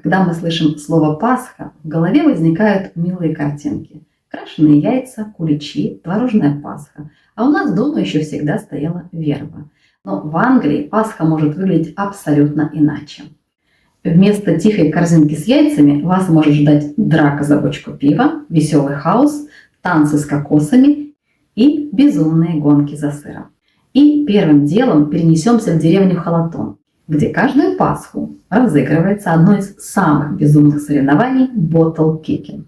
Когда мы слышим слово «Пасха», в голове возникают милые картинки. Крашеные яйца, куличи, творожная Пасха. А у нас дома еще всегда стояла верба. Но в Англии Пасха может выглядеть абсолютно иначе. Вместо тихой корзинки с яйцами вас может ждать драка за бочку пива, веселый хаос, танцы с кокосами и безумные гонки за сыром. И первым делом перенесемся в деревню Халатон, где каждую Пасху разыгрывается одно из самых безумных соревнований – Bottle Kicking.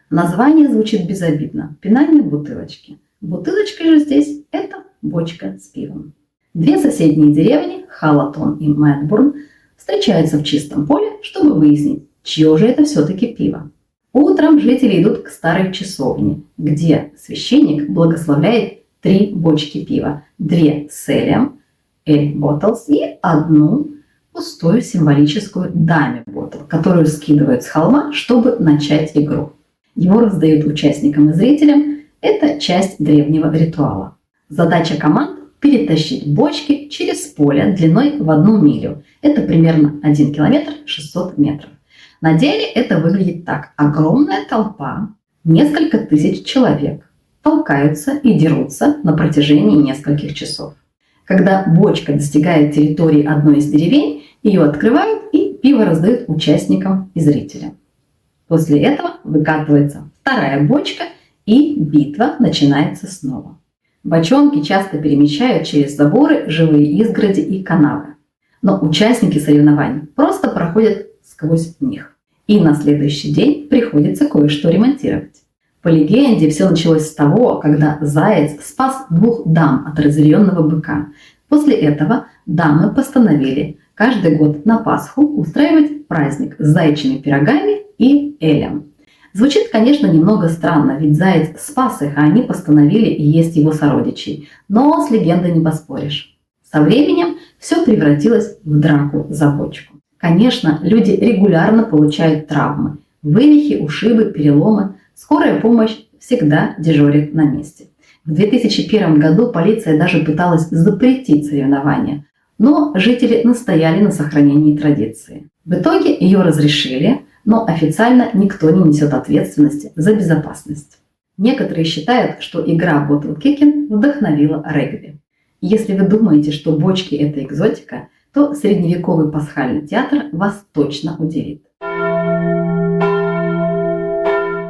Название звучит безобидно – пинание бутылочки. Бутылочкой же здесь это бочка с пивом. Две соседние деревни, Халатон и Мэтбурн, встречаются в чистом поле, чтобы выяснить, чье же это все-таки пиво. Утром жители идут к старой часовне, где священник благословляет 3 бочки пива, 2 с элем, ale bottles, и 1 пустую символическую dummy bottle, которую скидывают с холма, чтобы начать игру. Его раздают участникам и зрителям. Это часть древнего ритуала. Задача команд – перетащить бочки через поле длиной в 1 милю. Это примерно 1 километр 600 метров. На деле это выглядит так. Огромная толпа, несколько тысяч человек толкаются и дерутся на протяжении нескольких часов. Когда бочка достигает территории одной из деревень, ее открывают и пиво раздают участникам и зрителям. После этого выкатывается вторая бочка, и битва начинается снова. Бочонки часто перемещают через заборы, живые изгороди и канавы. Но участники соревнований просто проходят сквозь них. И на следующий день приходится кое-что ремонтировать. По легенде, все началось с того, когда заяц спас 2 дам от разъяренного быка. После этого дамы постановили каждый год на Пасху устраивать праздник с заячьими пирогами и элем. Звучит, конечно, немного странно, ведь заяц спас их, а они постановили есть его сородичей. Но с легендой не поспоришь. Со временем все превратилось в драку за бочку. Конечно, люди регулярно получают травмы, вывихи, ушибы, переломы. Скорая помощь всегда дежурит на месте. В 2001 году полиция даже пыталась запретить соревнования, но жители настояли на сохранении традиции. В итоге ее разрешили, но официально никто не несет ответственности за безопасность. Некоторые считают, что игра Bottle Kicking вдохновила регби. Если вы думаете, что бочки – это экзотика, то средневековый пасхальный театр вас точно удивит.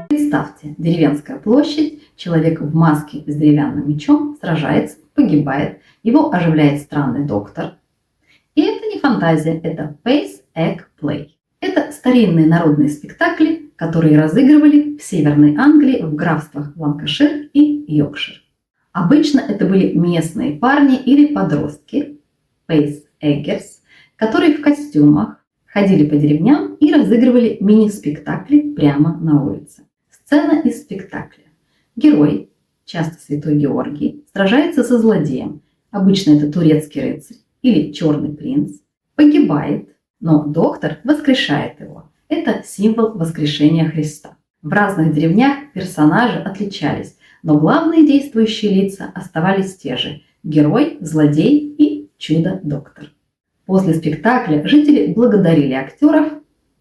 Представьте, деревенская площадь, человек в маске с деревянным мечом сражается, погибает, его оживляет странный доктор. И это не фантазия, это Pace Egg Play. Это старинные народные спектакли, которые разыгрывали в Северной Англии в графствах Ланкашир и Йоркшир. Обычно это были местные парни или подростки, Pace-Eggers, которые в костюмах ходили по деревням и разыгрывали мини-спектакли прямо на улице. Сцена из спектакля. Герой, часто святой Георгий, сражается со злодеем, обычно это турецкий рыцарь или черный принц, погибает, но доктор воскрешает его. Это символ воскрешения Христа. В разных деревнях персонажи отличались, но главные действующие лица оставались те же – герой, злодей и чудо-доктор. После спектакля жители благодарили актеров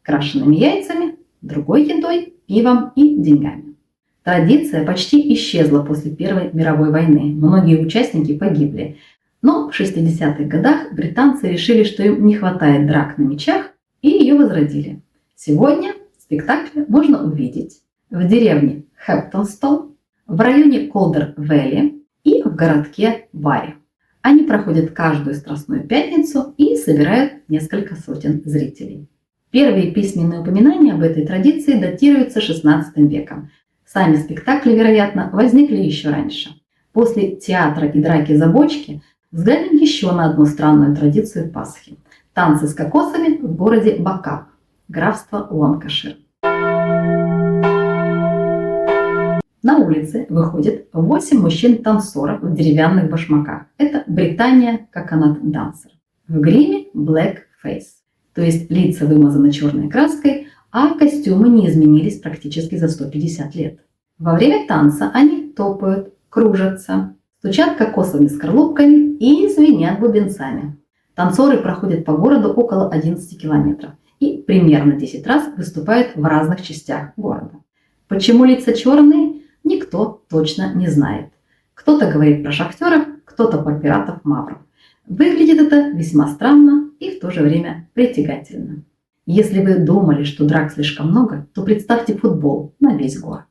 крашеными яйцами, другой едой, пивом и деньгами. Традиция почти исчезла после Первой мировой войны. Многие участники погибли. Но в 60-х годах британцы решили, что им не хватает драк на мечах, и ее возродили. Сегодня спектакль можно увидеть в деревне Хептонстол, в районе Колдер-Вэлли и в городке Барри. Они проходят каждую Страстную пятницу и собирают несколько сотен зрителей. Первые письменные упоминания об этой традиции датируются XVI веком. Сами спектакли, вероятно, возникли еще раньше. После театра и драки за бочки взглянем еще на одну странную традицию Пасхи – танцы с кокосами в городе Бакап, графство Ланкашир. На улице выходит 8 мужчин-танцоров в деревянных башмаках. Это Британия Coconut Dancer. В гриме blackface, то есть лица вымазаны черной краской, а костюмы не изменились практически за 150 лет. Во время танца они топают, кружатся, стучат кокосовыми скорлупками и звенят бубенцами. Танцоры проходят по городу около 11 километров и примерно 10 раз выступают в разных частях города. Почему лица черные, никто точно не знает. Кто-то говорит про шахтеров, кто-то про пиратов-мавров. Выглядит это весьма странно и в то же время притягательно. Если вы думали, что драк слишком много, то представьте футбол на весь город.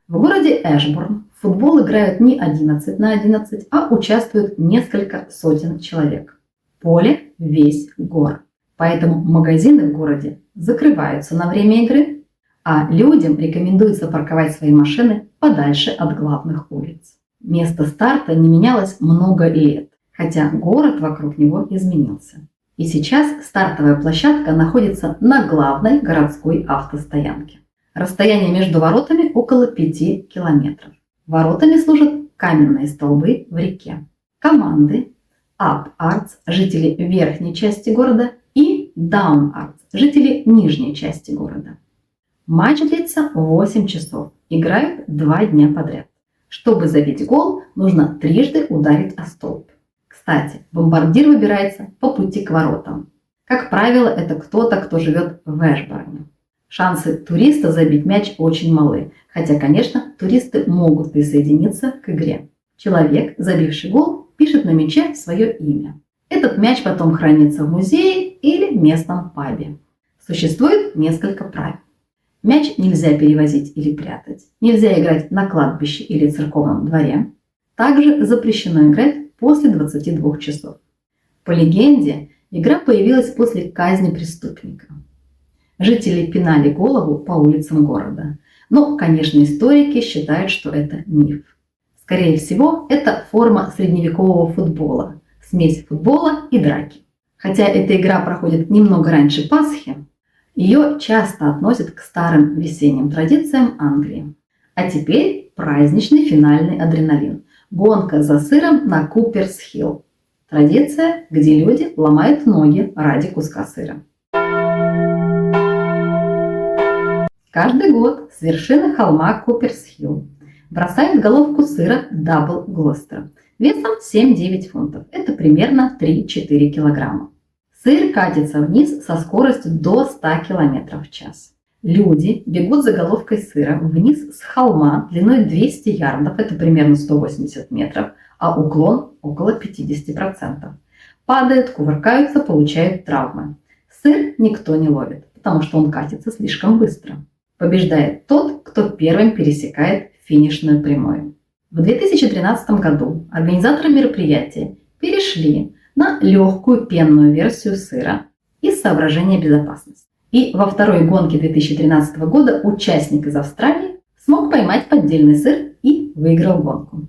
В городе Эшборн в футбол играют не 11 на 11, а участвуют несколько сотен человек. Поле весь город. Поэтому магазины в городе закрываются на время игры, а людям рекомендуется парковать свои машины подальше от главных улиц. Место старта не менялось много лет, хотя город вокруг него изменился. И сейчас стартовая площадка находится на главной городской автостоянке. Расстояние между воротами около 5 километров. Воротами служат каменные столбы в реке. Команды Up Arts, жители верхней части города, и Down Arts, жители нижней части города. Матч длится 8 часов. Играют 2 дня подряд. Чтобы забить гол, нужно трижды ударить о столб. Кстати, бомбардир выбирается по пути к воротам. Как правило, это кто-то, кто живет в Эшборне. Шансы туриста забить мяч очень малы, хотя, конечно, туристы могут присоединиться к игре. Человек, забивший гол, пишет на мяче свое имя. Этот мяч потом хранится в музее или местном пабе. Существует несколько правил. Мяч нельзя перевозить или прятать. Нельзя играть на кладбище или церковном дворе. Также запрещено играть после 22 часов. По легенде, игра появилась после казни преступника. Жители пинали голову по улицам города. Но, конечно, историки считают, что это миф. Скорее всего, это форма средневекового футбола. Смесь футбола и драки. Хотя эта игра проходит немного раньше Пасхи, ее часто относят к старым весенним традициям Англии. А теперь праздничный финальный адреналин. Гонка за сыром на Куперс-Хилл. Традиция, где люди ломают ноги ради куска сыра. Каждый год с вершины холма Куперс-Хилл бросают головку сыра Дабл Глостер весом 7-9 фунтов. Это примерно 3-4 килограмма. Сыр катится вниз со скоростью до 100 км в час. Люди бегут за головкой сыра вниз с холма длиной 200 ярдов, это примерно 180 метров, а уклон около 50%. Падают, кувыркаются, получают травмы. Сыр никто не ловит, потому что он катится слишком быстро. Побеждает тот, кто первым пересекает финишную прямую. В 2013 году организаторы мероприятия перешли на легкую пенную версию сыра из соображения безопасности. И во второй гонке 2013 года участник из Австралии смог поймать поддельный сыр и выиграл гонку.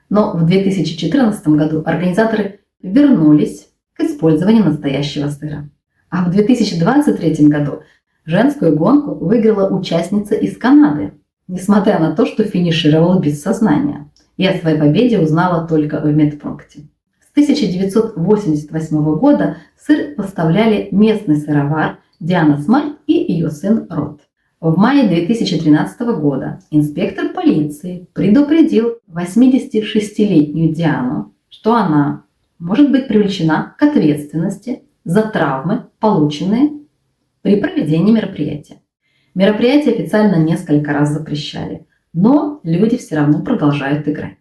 Но в 2014 году организаторы вернулись к использованию настоящего сыра. А в 2023 году женскую гонку выиграла участница из Канады, несмотря на то, что финишировала без сознания. И о своей победе узнала только в медпункте. С 1988 года сыр поставляли местный сыровар Диана Смальт и ее сын Рот. В мае 2013 года инспектор полиции предупредил 86-летнюю Диану, что она может быть привлечена к ответственности за травмы, полученные при проведении мероприятия. Мероприятие официально несколько раз запрещали, но люди все равно продолжают играть.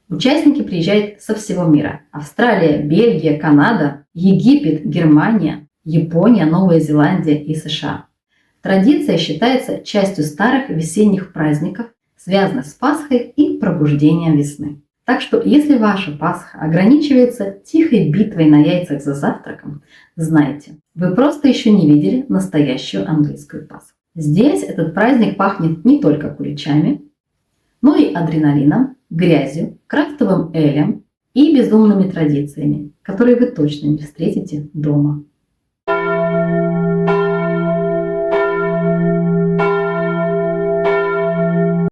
Участники приезжают со всего мира: Австралия, Бельгия, Канада, Египет, Германия, Япония, Новая Зеландия и США. Традиция считается частью старых весенних праздников, связанных с Пасхой и пробуждением весны. Так что, если ваша Пасха ограничивается тихой битвой на яйцах за завтраком, знайте, вы просто еще не видели настоящую английскую Пасху. Здесь этот праздник пахнет не только куличами, но и адреналином, грязью, крафтовым элем и безумными традициями, которые вы точно не встретите дома.